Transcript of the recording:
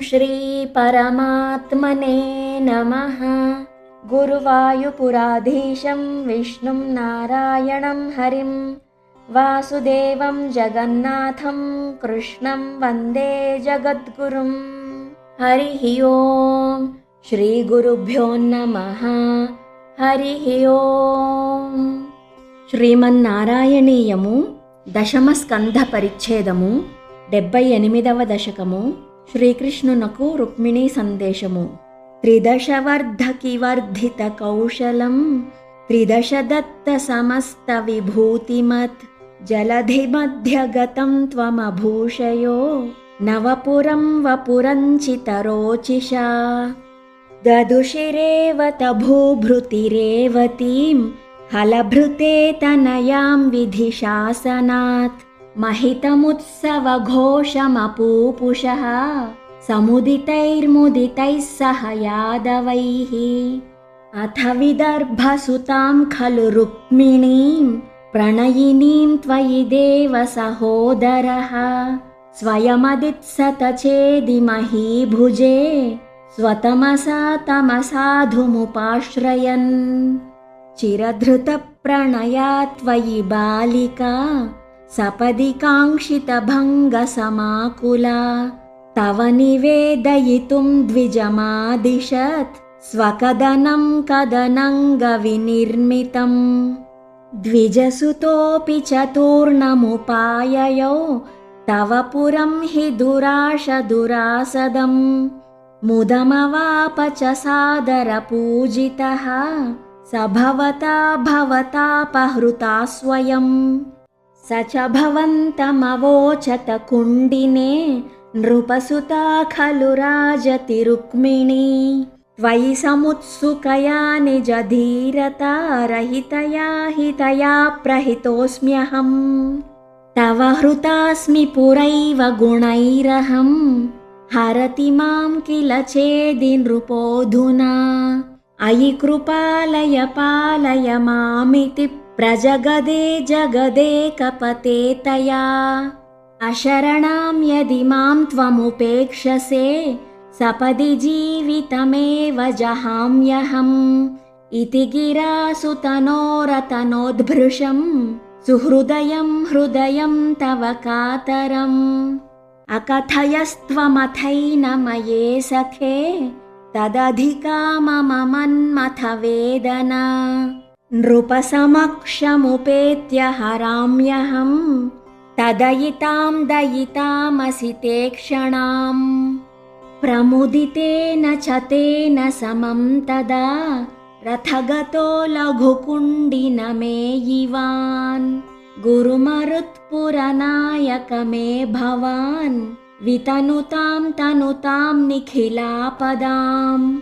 श्री परमात्मने नमः। गुरुवायुपुराधीशं विष्णुं नारायणं हरिं वासुदेवं जगन्नाथं कृष्णं वन्दे जगद्गुरुं। हरिः ओम् श्रीगुरुभ्यो नमः। हरिः ओम्। శ్రీమన్నారాయణీయము దశమ స్కంధ పరిచ్ఛేదము 78వ దశకము. శ్రీకృష్ణునకు రుక్మిణీ సందేశము. త్రిదశవర్ధకివర్ధిత కౌశలం త్రిదశ దత్త సమస్త విభూతిమత్ జలధి మధ్యగతం త్వమభూషయో నవపురం వపురంచితరోచిషా దదుషిరేవత భూభృతిరేవతీం హలభృతే తనయాం విధిశాసనాత్ మహితముత్సవఘోషమపూపుషః సముదితైర్ముదితైః సహ యాదవైః. అథ విదర్భసుతాం ఖలు రుక్మిణీం ప్రణయినీం త్వయి దేవ సహోదరః స్వయమదిత్సత చేదిమహీభుజే స్వతమసా తమసాధుముపాశ్రయన్. చిరధృత ప్రణయా త్వయి బాలికా సపది కాంక్షిత భంగ సమాకులా తవ నివేదయితుం ద్విజమాదిశత్ స్వకదనం కదనంగ వినిర్మితం. ద్విజసుతోపి చతూర్ణముపాయయో తవ పురం హి దురాశ దురాసదం ముదమవాప చ సాదర పూజితః స భవతా భవతాపహృతా స్వయం. స చ భవంతమవోచత కుండినే నృపసుతా ఖలు రాజతి రుక్మిణీ త్వయి సముత్సుకయా నిజ ధీరతా రహితయా హితయా ప్రహితోస్మ్యహం. తవ హృతాస్మి పురైవ గుణైరహం హరతి మాం కిల చేది నృపోధునా. అయి కృపాలయ పాలయ మామితి ప్రజగదే జగదేకపతే తయా. అశరణాం యది మాం త్వముపేక్షసే సపది జీవితమేవ జహామ్యహం. ఇతి గిరాసుతనోరతనోద్భృశం సుహృదయం హృదయం తవ కాతరం. అకథయస్త్వమథైనమయే సఖే తదధికా మమ మన్మథ వేదనా. నృపసమక్షముపేత్య హరామ్యహం తదయితాం దయితామసి తే క్షణాం. ప్రముదితేన చ తేన సమం తదా రథగతో లఘుకుండినమేయివాన్. గురుమరుత్పురనాయక మే భవాన్ వితనుతాం తనుతాం నిఖిలాపదాం.